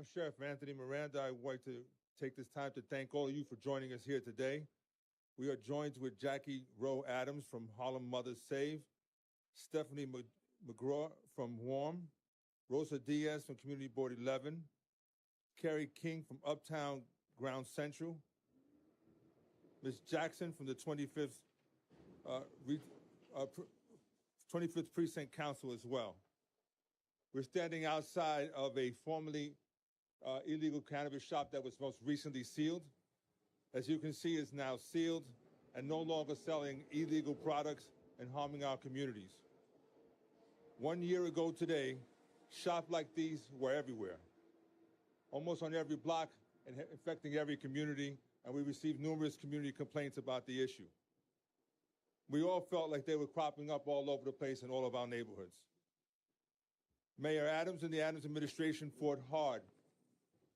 I'm Sheriff Anthony Miranda. I would like to take this time to thank all of you for joining us here today. We are joined with Jackie Rowe Adams from Harlem Mothers Save, Stephanie McGraw from WARM, Rosa Diaz from Community Board 11, Carrie King from Uptown Ground Central, Ms. Jackson from the 25th 25th Precinct Council as well. We're standing outside of a formerly illegal cannabis shop that was most recently sealed. As you can see, it's now sealed and no longer selling illegal products and harming our communities. 1 year ago today, shops like these were everywhere, almost on every block and affecting every community, and we received numerous community complaints about the issue. We all felt like they were cropping up all over the place in all of our neighborhoods. Mayor Adams and the Adams administration fought hard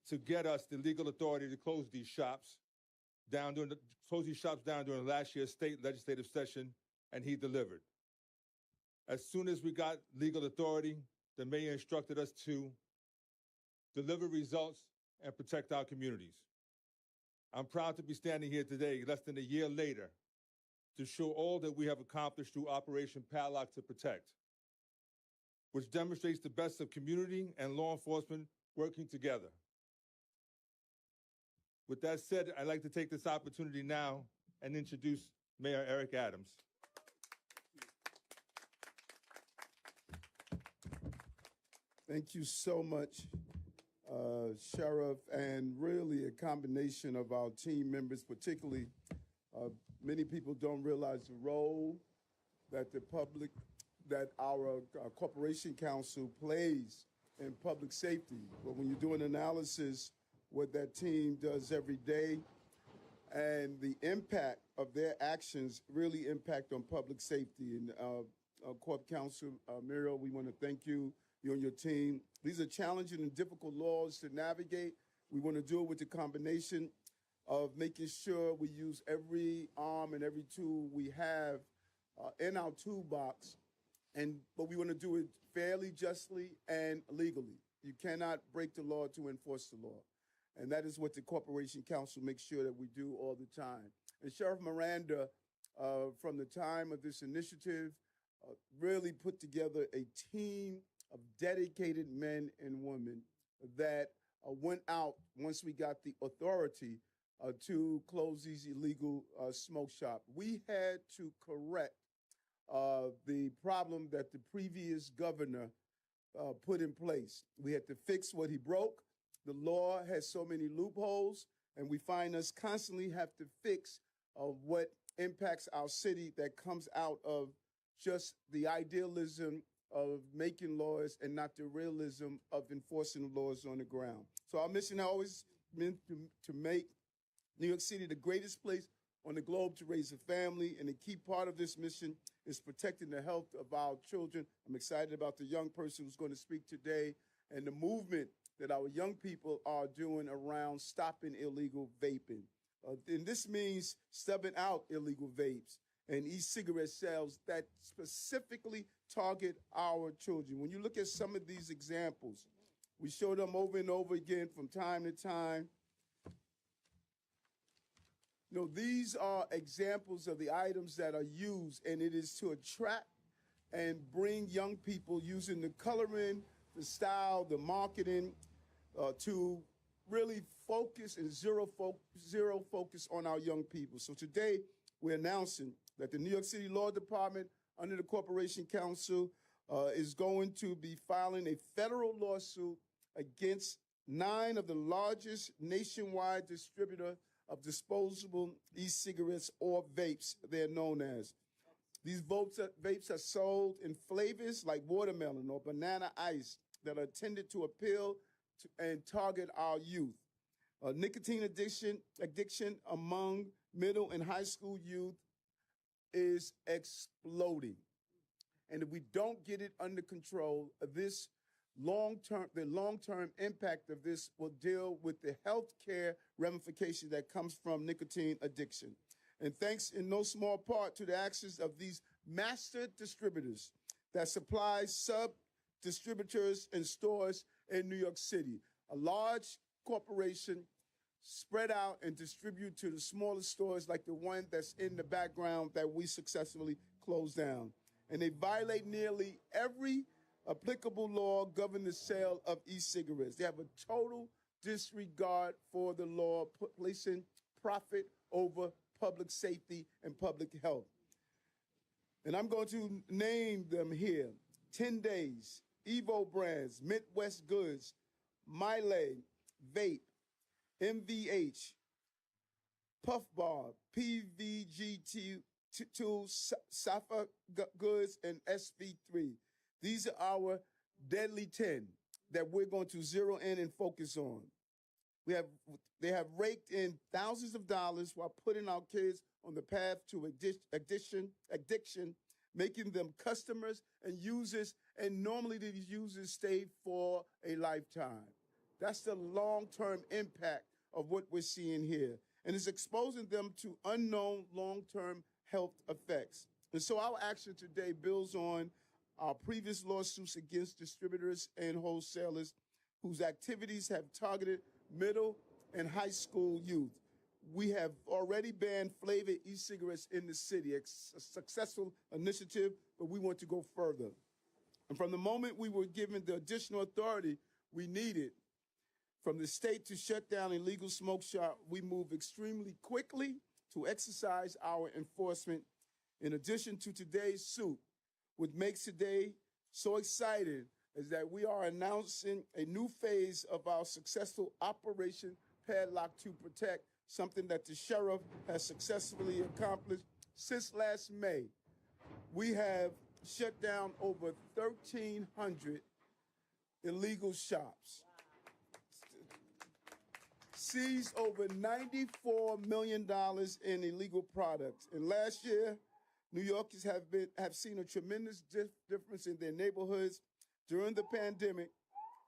to get us the legal authority to close these shops down during the last year's state legislative session, and he delivered. As soon as we got legal authority, the mayor instructed us to deliver results and protect our communities. I'm proud to be standing here today, less than a year later, to show all that we have accomplished through Operation Padlock to Protect, which demonstrates the best of community and law enforcement working together. With that said, I'd like to take this opportunity now and introduce Mayor Eric Adams. Thank you so much, Sheriff, and really a combination of our team members, particularly many people don't realize the role that that our Corporation Council plays in public safety. But when you do an analysis, what that team does every day and the impact of their actions really impact on public safety. And Corp Counsel Muriel, we want to thank you and your team. These are challenging and difficult laws to navigate. We want to do it with the combination of making sure we use every arm and every tool we have in our toolbox, but we want to do it fairly, justly, and legally. You cannot break the law to enforce the law. And that is what the Corporation Council makes sure that we do all the time. And Sheriff Miranda, from the time of this initiative, really put together a team of dedicated men and women that went out once we got the authority to close these illegal smoke shops. We had to correct the problem that the previous governor put in place. We had to fix what he broke. The law has so many loopholes, and we find us constantly have to fix what impacts our city that comes out of just the idealism of making laws and not the realism of enforcing laws on the ground. So our mission has always been to make New York City the greatest place on the globe to raise a family, and a key part of this mission is protecting the health of our children. I'm excited about the young person who's going to speak today and the movement that our young people are doing around stopping illegal vaping. And this means stubbing out illegal vapes and e-cigarette sales that specifically target our children. When you look at some of these examples, we show them over and over again from time to time. You know, these are examples of the items that are used, and it is to attract and bring young people using the coloring, the style, the marketing, to really focus and zero focus on our young people. So today, we're announcing that the New York City Law Department, under the Corporation Council, is going to be filing a federal lawsuit against 9 of the largest nationwide distributor of disposable e-cigarettes or vapes, they're known as. These vapes are sold in flavors like watermelon or banana ice that are intended to appeal to and target our youth. Nicotine addiction among middle and high school youth is exploding. And if we don't get it under control, the long-term impact of this will deal with the health care ramification that comes from nicotine addiction. And thanks in no small part to the actions of these master distributors that supply sub-distributors and stores in New York City. a large corporation spread out and distribute to the smaller stores like the one that's in the background that we successfully closed down. And they violate nearly every applicable law governing the sale of e-cigarettes. They have a total disregard for the law, placing profit over public safety and public health. And I'm going to name them here. 10 Days, Evo Brands, Midwest Goods, Miley, Vape, MVH, Puff Bar, PVGT Tools, Safa Goods, and SV3. These are our deadly 10 that we're going to zero in and focus on. They have raked in thousands of dollars while putting our kids on the path to addiction, making them customers and users, and normally these users stay for a lifetime. That's the long-term impact of what we're seeing here. And it's exposing them to unknown long-term health effects. And so our action today builds on our previous lawsuits against distributors and wholesalers whose activities have targeted middle and high school youth. We have already banned flavored e-cigarettes in the city, a successful initiative, but we want to go further. And from the moment we were given the additional authority we needed from the state to shut down illegal smoke shop, we moved extremely quickly to exercise our enforcement. In addition to today's suit, what makes today so exciting is that we are announcing a new phase of our successful Operation Padlock to Protect, something that the sheriff has successfully accomplished since last May. We have shut down over 1,300 illegal shops, seized over $94 million in illegal products. And last year, New Yorkers have seen a tremendous difference in their neighborhoods during the pandemic.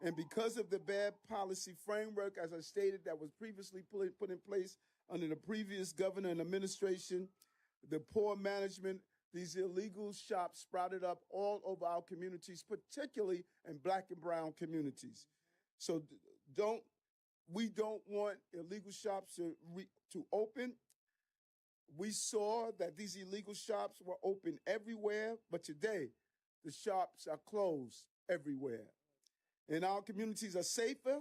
And because of the bad policy framework, as I stated, that was previously put in place under the previous governor and administration, the poor management, these illegal shops sprouted up all over our communities, particularly in Black and brown communities. So we don't want illegal shops to open. We saw that these illegal shops were open everywhere, but today the shops are closed everywhere. And our communities are safer,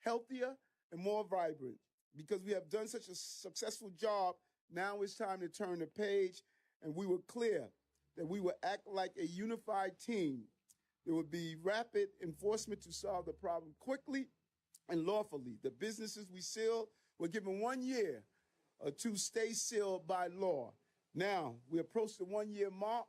healthier, and more vibrant. Because we have done such a successful job, now it's time to turn the page, and we were clear that we would act like a unified team. There would be rapid enforcement to solve the problem quickly and lawfully. The businesses we sealed were given 1 year to stay sealed by law. Now, we approach the 1 year mark,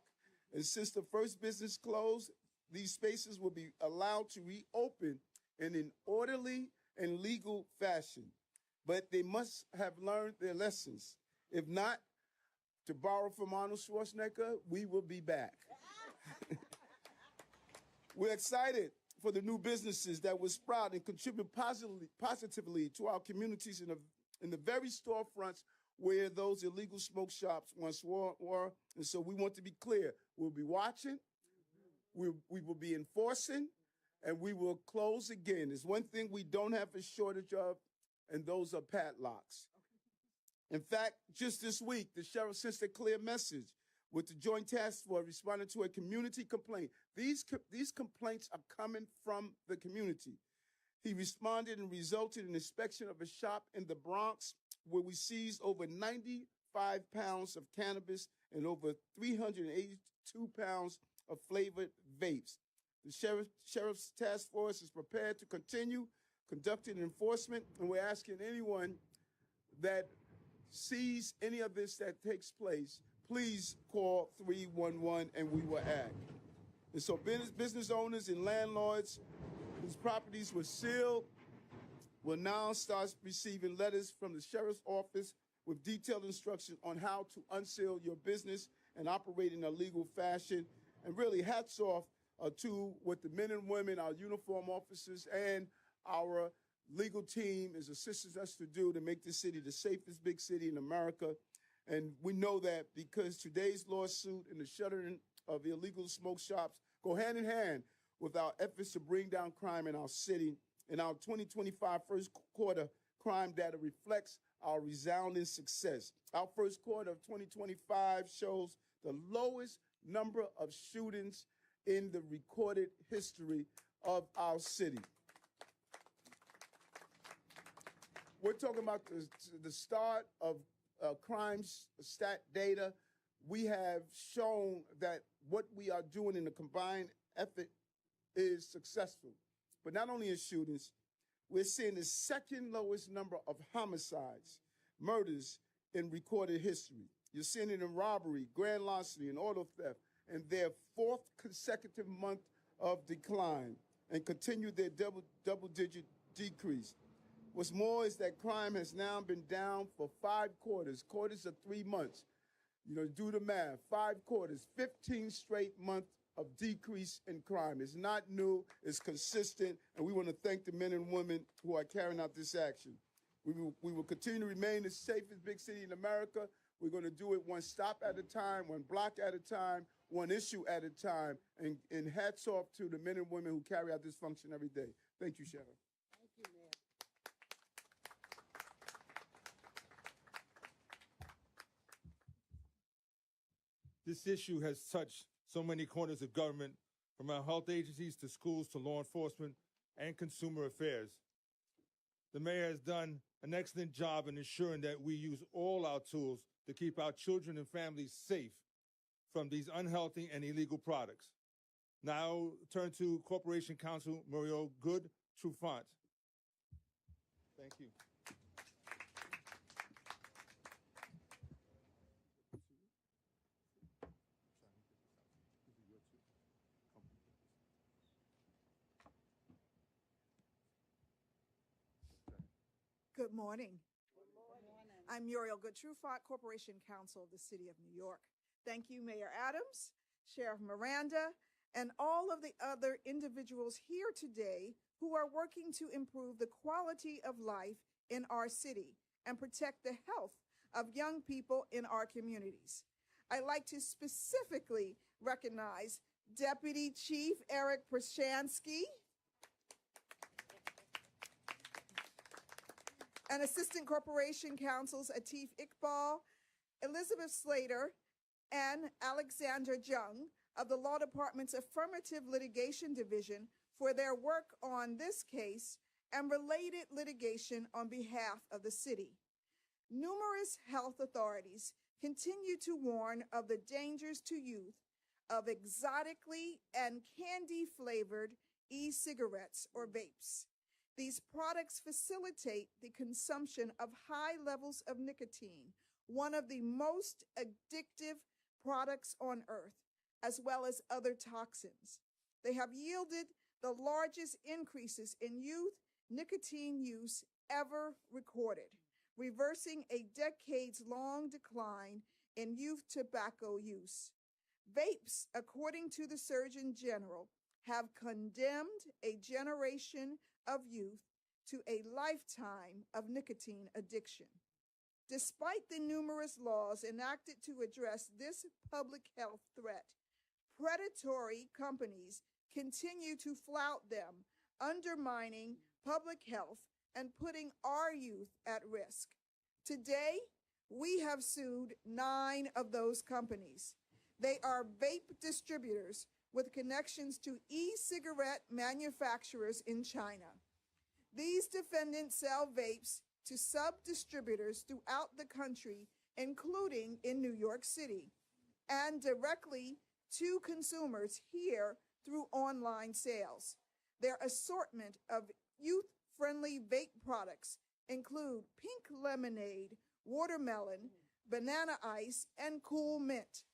and since the first business closed, these spaces will be allowed to reopen in an orderly and legal fashion. But they must have learned their lessons. If not, to borrow from Arnold Schwarzenegger, we will be back. We're excited for the new businesses that will sprout and contribute positively to our communities in the very storefronts where those illegal smoke shops once were. And so we want to be clear. We'll be watching, we will be enforcing, and we will close again. There's one thing we don't have a shortage of, and those are padlocks. In fact, just this week, the sheriff sent a clear message with the Joint Task Force responding to a community complaint. These complaints are coming from the community. He responded and resulted in inspection of a shop in the Bronx where we seized over 95 pounds of cannabis and over 382 pounds of flavored vapes. The Sheriff's Task Force is prepared to continue conducting enforcement, and we're asking anyone that sees any of this that takes place, please call 311 and we will act. And so business owners and landlords whose properties were sealed will now start receiving letters from the sheriff's office with detailed instructions on how to unseal your business and operate in a legal fashion. And really, hats off to what the men and women, our uniform officers, and our legal team is assisting us to do to make this city the safest big city in America. And we know that because today's lawsuit and the shuttering of illegal smoke shops go hand in hand with our efforts to bring down crime in our city. and our 2025 first quarter crime data reflects our resounding success. Our first quarter of 2025 shows the lowest number of shootings in the recorded history of our city. We're talking about the start of crime stat data. We have shown that what we are doing in a combined effort is successful. But not only in shootings, we're seeing the second lowest number of homicides, murders in recorded history. You're seeing it in robbery, grand larceny, and auto theft, and their fourth consecutive month of decline and continue their double-digit decrease. What's more is that crime has now been down for 5 quarters of 3 months. You know, do the math, 5 quarters, 15 straight months of decrease in crime. It's not new, it's consistent, and we want to thank the men and women who are carrying out this action. We will continue to remain the safest big city in America. We're going to do it one stop at a time, one block at a time, one issue at a time, and hats off to the men and women who carry out this function every day. Thank you, Sheriff. Thank you, Mayor. This issue has touched so many corners of government, from our health agencies to schools to law enforcement and consumer affairs. The mayor has done an excellent job in ensuring that we use all our tools to keep our children and families safe from these unhealthy and illegal products. Now I'll turn to Corporation Counsel Muriel Good-Trufant. Thank you. Good morning. I'm Muriel Good-Trufant, Corporation Counsel of the City of New York. Thank you, Mayor Adams, Sheriff Miranda, and all of the other individuals here today who are working to improve the quality of life in our city and protect the health of young people in our communities. I'd like to specifically recognize Deputy Chief Eric Prashansky and Assistant Corporation Counsels Atif Iqbal, Elizabeth Slater, and Alexander Jung of the Law Department's Affirmative Litigation Division for their work on this case and related litigation on behalf of the city. Numerous health authorities continue to warn of the dangers to youth of exotically and candy-flavored e-cigarettes or vapes. These products facilitate the consumption of high levels of nicotine, one of the most addictive products on earth, as well as other toxins. They have yielded the largest increases in youth nicotine use ever recorded, reversing a decades-long decline in youth tobacco use. Vapes, according to the Surgeon General, have condemned a generation of youth to a lifetime of nicotine addiction. Despite the numerous laws enacted to address this public health threat, predatory companies continue to flout them, undermining public health and putting our youth at risk. Today, we have sued 9 of those companies. They are vape distributors with connections to e-cigarette manufacturers in China. These defendants sell vapes to sub-distributors throughout the country, including in New York City, and directly to consumers here through online sales. Their assortment of youth-friendly vape products include pink lemonade, watermelon, banana ice, and cool mint.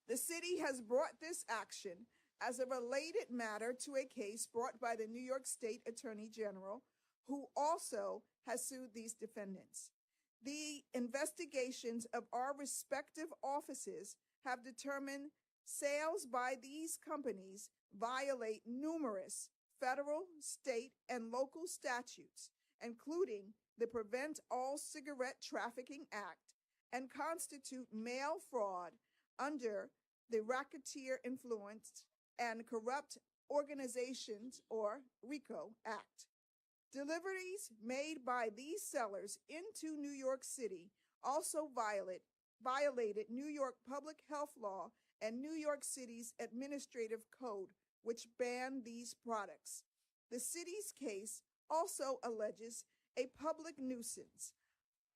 The city has brought this action as a related matter to a case brought by the New York State Attorney General, who also has sued these defendants. The investigations of our respective offices have determined sales by these companies violate numerous federal, state, and local statutes, including the Prevent All Cigarette Trafficking Act, and constitute mail fraud under the Racketeer Influence and Corrupt Organizations, or RICO Act. Deliveries made by these sellers into New York City also violated New York public health law and New York City's administrative code, which ban these products. The city's case also alleges a public nuisance,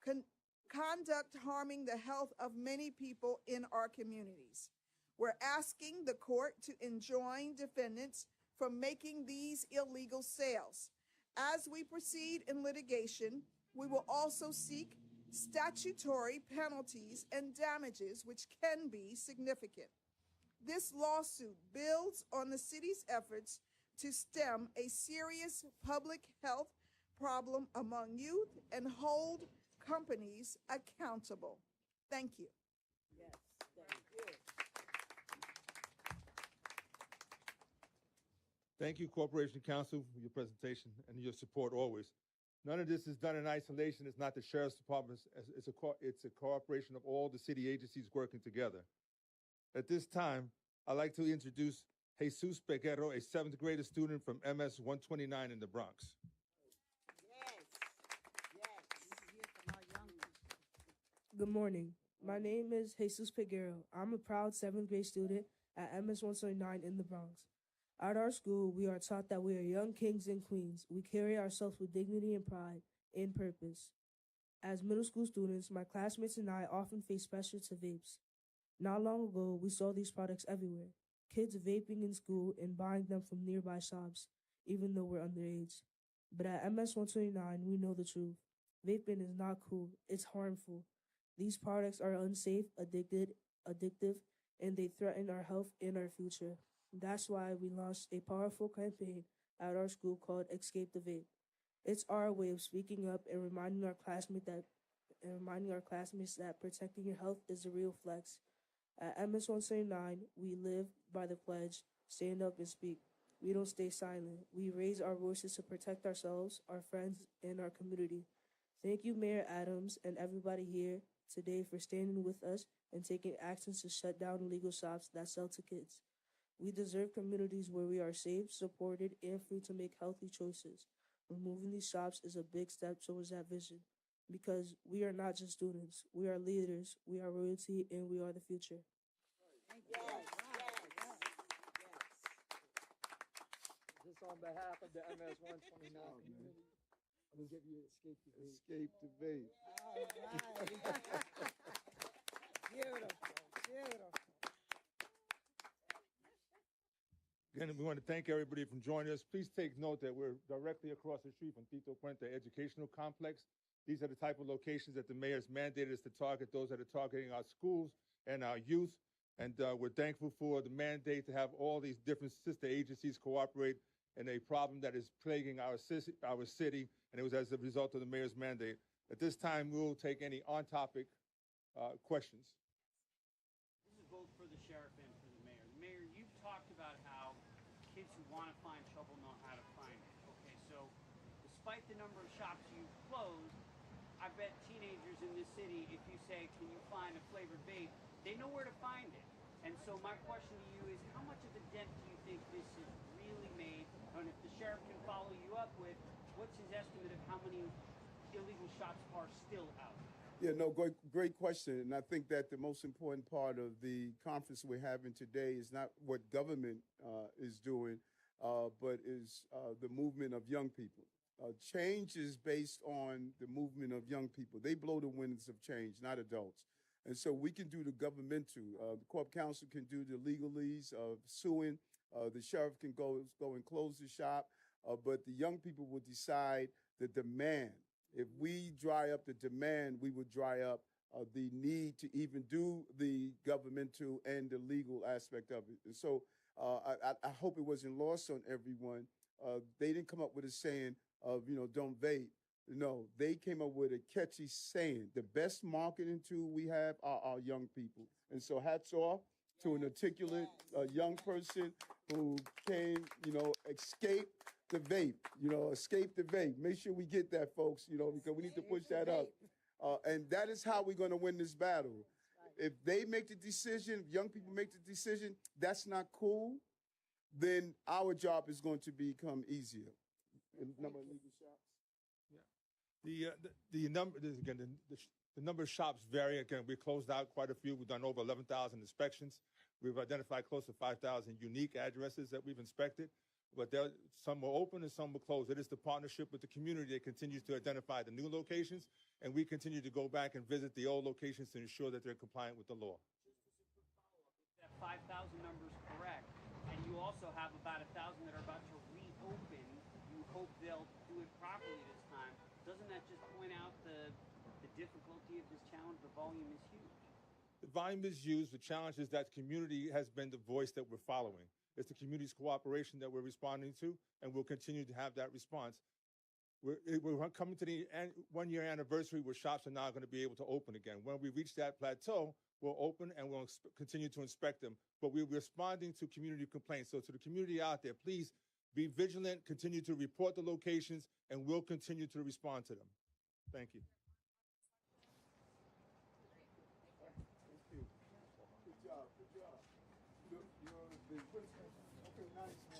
conduct harming the health of many people in our communities. We're asking the court to enjoin defendants from making these illegal sales. As we proceed in litigation, we will also seek statutory penalties and damages, which can be significant. This lawsuit builds on the city's efforts to stem a serious public health problem among youth and hold companies accountable. Thank you. Yes, thank you. Thank you, Corporation Counsel, for your presentation and your support always. None of this is done in isolation. It's not the Sheriff's Department. It's a cooperation of all the city agencies working together. At this time, I'd like to introduce Jesus Peguero, a 7th grader student from MS 129 in the Bronx. Good morning. My name is Jesus Peguero. I'm a proud 7th grade student at MS 129 in the Bronx. At our school, we are taught that we are young kings and queens. We carry ourselves with dignity and pride and purpose. As middle school students, my classmates and I often face pressure to vapes. Not long ago, we saw these products everywhere. Kids vaping in school and buying them from nearby shops, even though we're underage. But at MS 129, we know the truth. Vaping is not cool. It's harmful. These products are unsafe, addictive, and they threaten our health and our future. That's why we launched a powerful campaign at our school called Escape the Vape. It's our way of speaking up and reminding our classmates that protecting your health is a real flex. At MS 179, we live by the pledge, stand up and speak. We don't stay silent. We raise our voices to protect ourselves, our friends, and our community. Thank you, Mayor Adams, and everybody here today for standing with us and taking actions to shut down illegal shops that sell to kids. We deserve communities where we are safe, supported, and free to make healthy choices. Removing these shops is a big step towards that vision, because we are not just students. We are leaders, we are royalty, and we are the future. Yes. This on behalf of the MS 129 community. I'm going to give you Escape the Vape. Escape the vape. All right. Beautiful. Again, we want to thank everybody for joining us. Please take note that we're directly across the street from Tito Puente Educational Complex. These are the type of locations that the mayor's mandated us to target, those that are targeting our schools and our youth. And we're thankful for the mandate to have all these different sister agencies cooperate in a problem that is plaguing our city, and it was as a result of the mayor's mandate. At this time, we'll take any on-topic questions. This is both for the sheriff and for the mayor. Mayor, you've talked about how kids who want to find trouble know how to find it. Okay, so despite the number of shops you've closed, I bet teenagers in this city, if you say, can you find a flavored vape, they know where to find it. And so my question to you is, how much of a dent do you think this has really made? And if the sheriff can follow you up with, what's his estimate of how many illegal shops are still out? Yeah, no, great question. And I think that the most important part of the conference we're having today is not what government is doing, but is the movement of young people. Change is based on the movement of young people. They blow the winds of change, not adults. And so we can do the governmental. The Corp Council can do the legalese of suing. The sheriff can go and close the shop. But the young people will decide the demand. If we dry up the demand, we would dry up the need to even do the governmental and the legal aspect of it. And so I hope it wasn't lost on everyone. They didn't come up with a saying of, don't vape. No, they came up with a catchy saying. The best marketing tool we have are our young people. And so hats off to an articulate young person who can, escape the vape, escape the vape. Make sure we get that, folks, because we need to push that up. And that is how we're going to win this battle. If they make the decision, if young people make the decision, that's not cool. then our job is going to become easier. Number of legal shops? The number of shops vary. Again, we closed out quite a few. We've done over 11,000 inspections. We've identified close to 5,000 unique addresses that we've inspected. But some were open and some were closed. It is the partnership with the community that continues to identify the new locations, and we continue to go back and visit the old locations to ensure that they're compliant with the law. Just as a quick follow-up, if that 5,000 number is correct, and you also have about 1,000 that are about to reopen, you hope they'll do it properly this time. Doesn't that just point out the difficulty of this challenge? The volume is huge. The volume is used. The challenge is that community has been the voice that we're following. It's the community's cooperation that we're responding to, and we'll continue to have that response. We're coming to the one-year anniversary where shops are now going to be able to open again. When we reach that plateau, we'll open and we'll continue to inspect them. But we're responding to community complaints. So to the community out there, please be vigilant, continue to report the locations, and we'll continue to respond to them. Thank you. Thank you. Good job. Good job. You're the principal. Okay, nice.